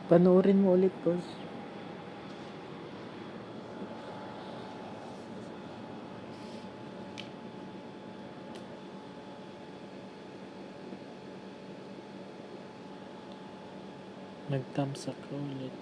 Panoorin mo ulit, boss. Nagtamsak ka ulit.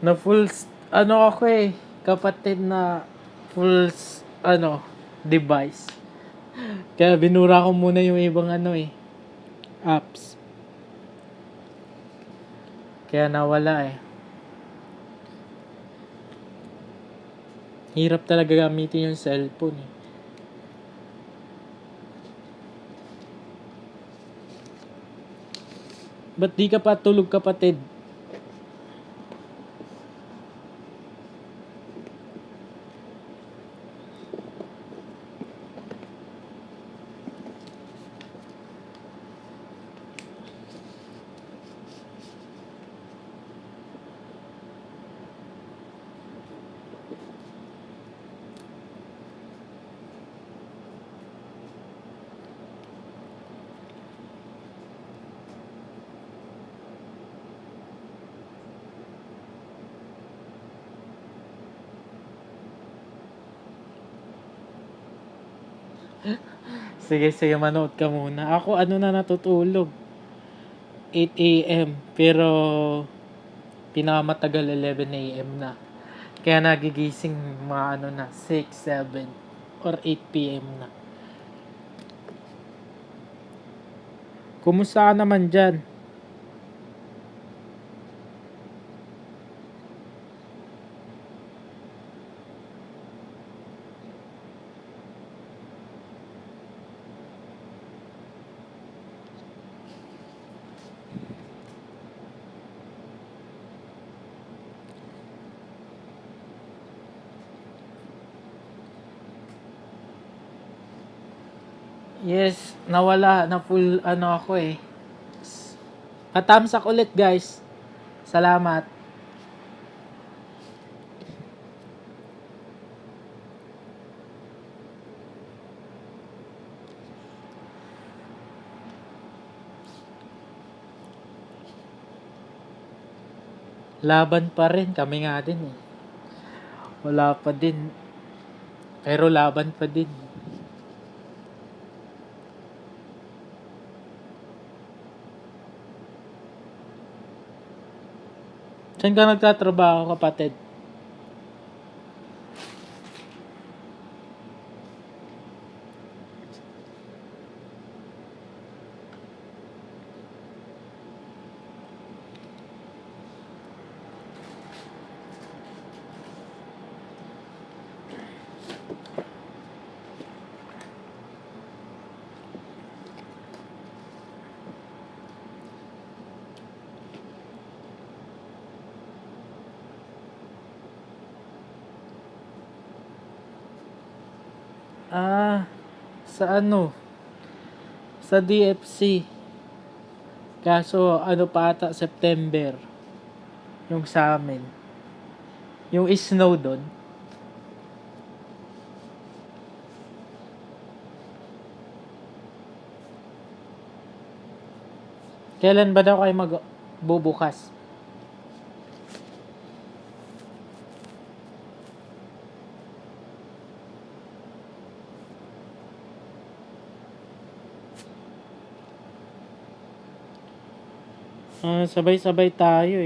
Na ano ako kapatid na device. Kaya binura ko muna yung ibang apps. Kaya nawala Hirap talaga gamitin yung cellphone Ba't di ka pa tulog, kapatid? Sige, manood ka muna. Ako natutulog. 8 a.m. Pero pinakamatagal 11 a.m. na. Kaya nagigising mga 6, 7 or 8 p.m. na. Kumusta ka naman dyan? Yes, nawala na full ako Katamsak ulit, guys. Salamat. Laban pa rin, kami nga din Wala pa din. Pero laban pa din. Saan ka nagtatrabaho, kapatid? Sa Sa DFC. Kaso pa ata September yung sa amin. Yung snow doon. Kailan ba daw kayo magbubukas? Sabay-sabay tayo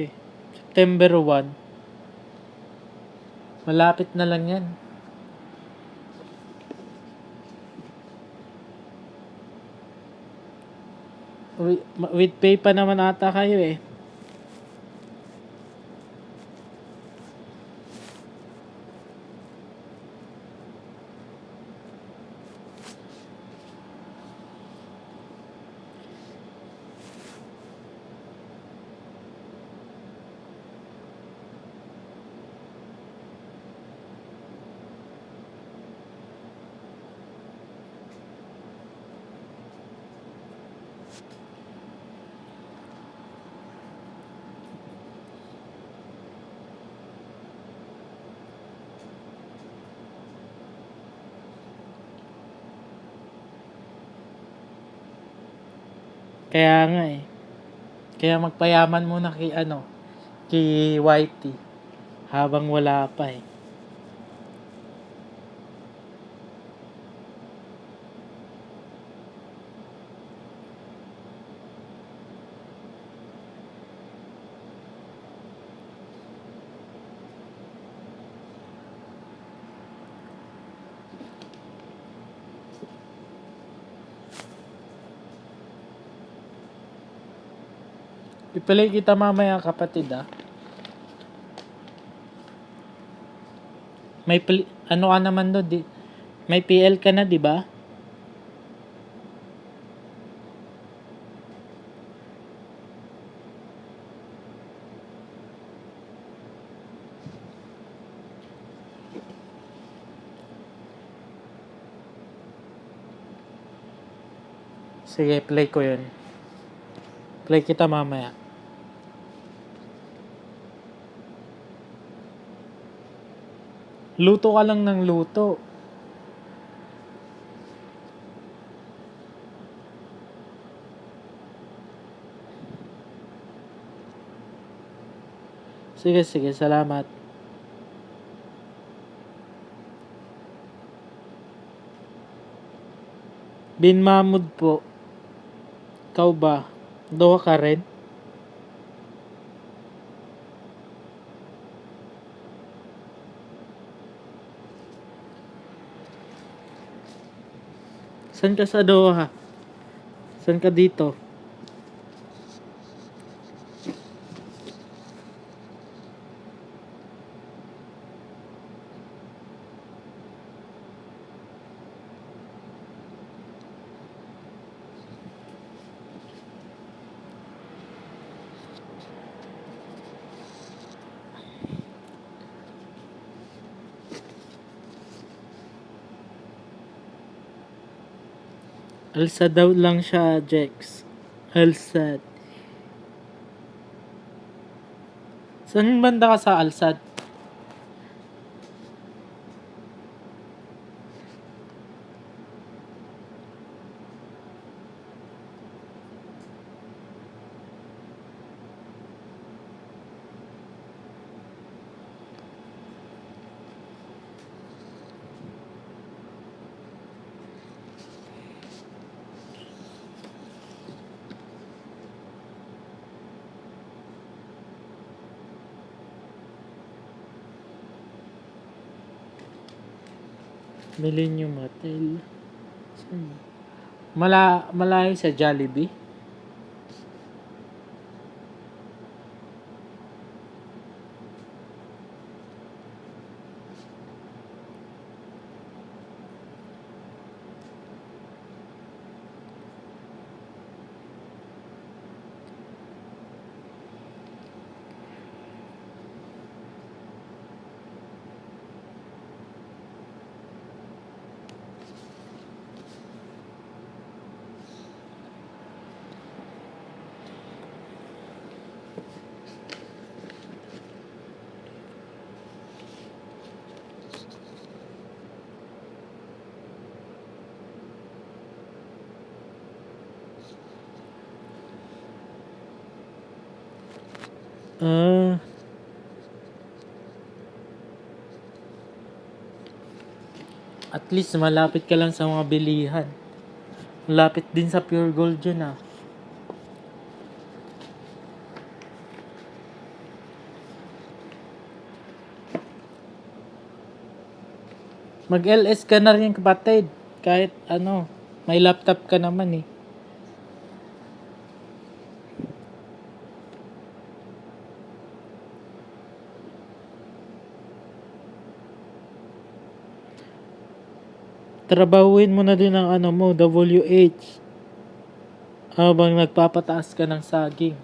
September 1. Malapit na lang yan. With pay pa naman ata kayo eh. Kaya nga eh. Kaya magpayaman muna kay Whitey habang wala pa eh. Ipalay kita mamaya kapatid ah. Ano ka naman doon may PL ka na, di ba? Sige, play ko yun. Play kita mamaya. Luto ka lang ng luto. Sige, salamat. Bin Mahmud po. Ikaw ba? Doha ka rin? Saan ka sa Doha? Saan ka dito? Alsa daw lang siya, Jex. Alsad. Saan banda ka sa Alsad? Millennium Hotel. Saan? Malayo sa Jollibee. At least malapit ka lang sa mga bilihan. Malapit din sa Pure Gold yun ah. Mag-LS ka na rin kapatid. Kahit may laptop ka naman eh. trabahuin mo na din ang ano mo, WH. Habang nagpapataas ka ng saging.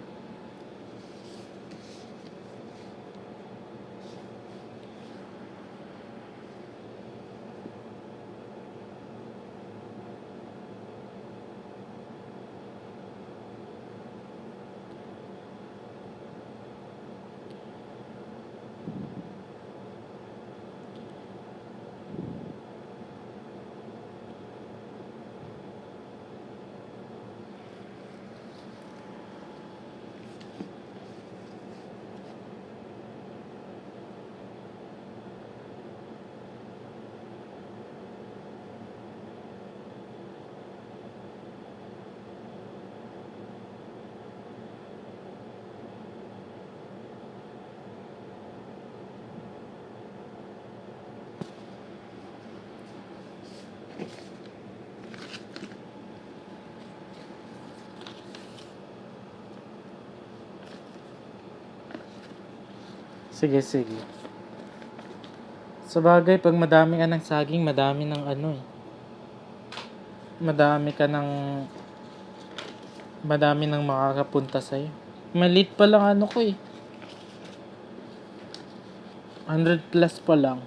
Sige, sige. Sa bagay, pag madami ka ng saging, madami ng ano eh. Madami ka ng... Madami nang makakapunta sa'yo. Maliit pa lang ano ko eh. 100 plus pa lang.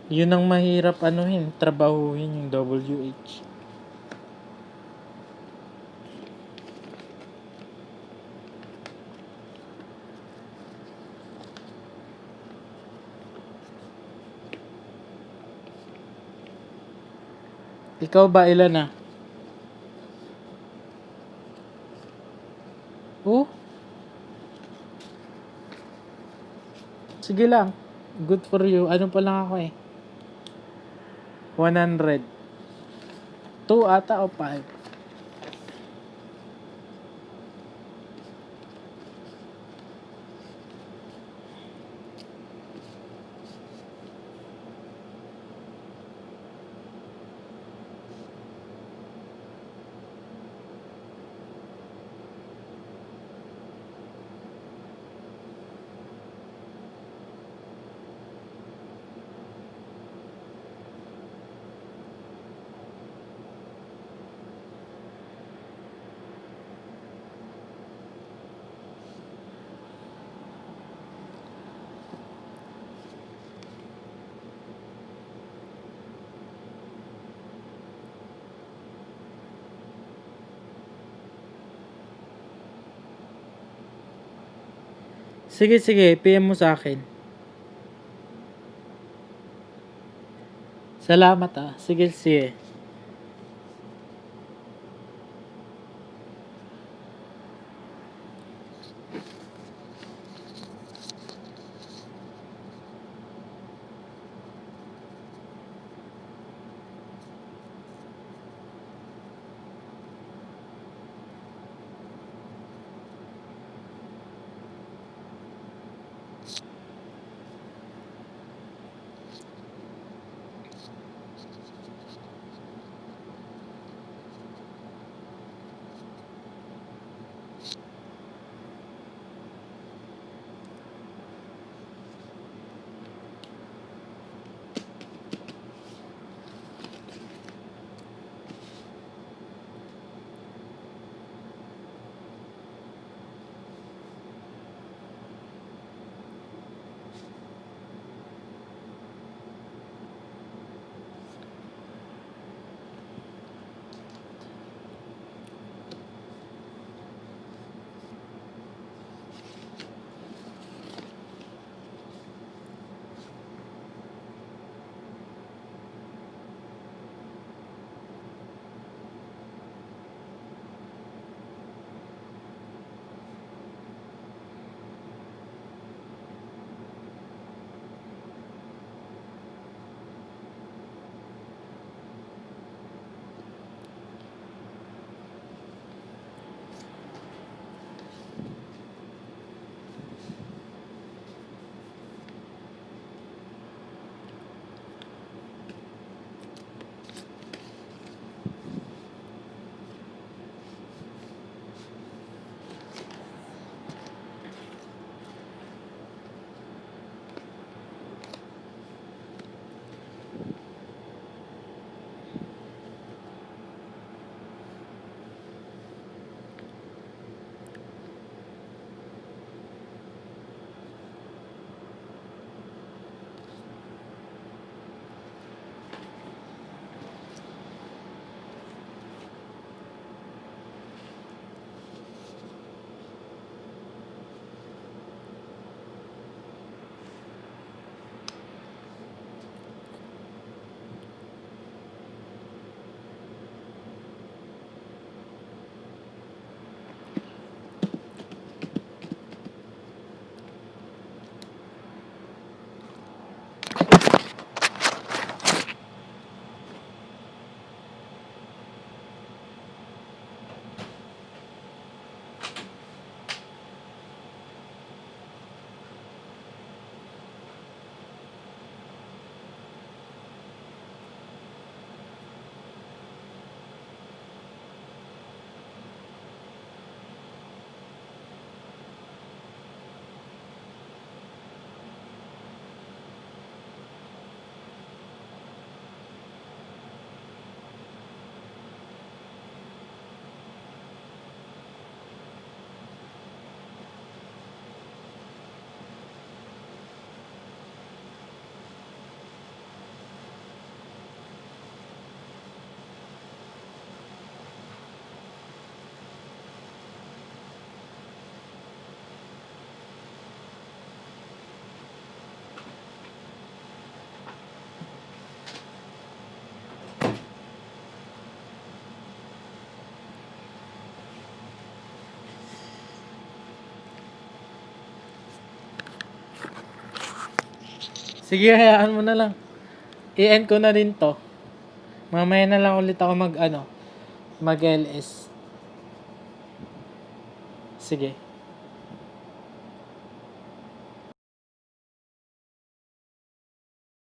Yun ang mahirap anuhin, trabahuhin yung WH. Ikaw ba ilan na? Oh? Sige lang. Good for you. Ano pa lang ako eh. 100. 2 ata o 5? Sige, sige. PM mo sa akin. Salamat ah. Sige, sige. Sige, hayaan mo na lang. I-end ko na din to. Mamaya na lang ulit ako mag LS. Sige.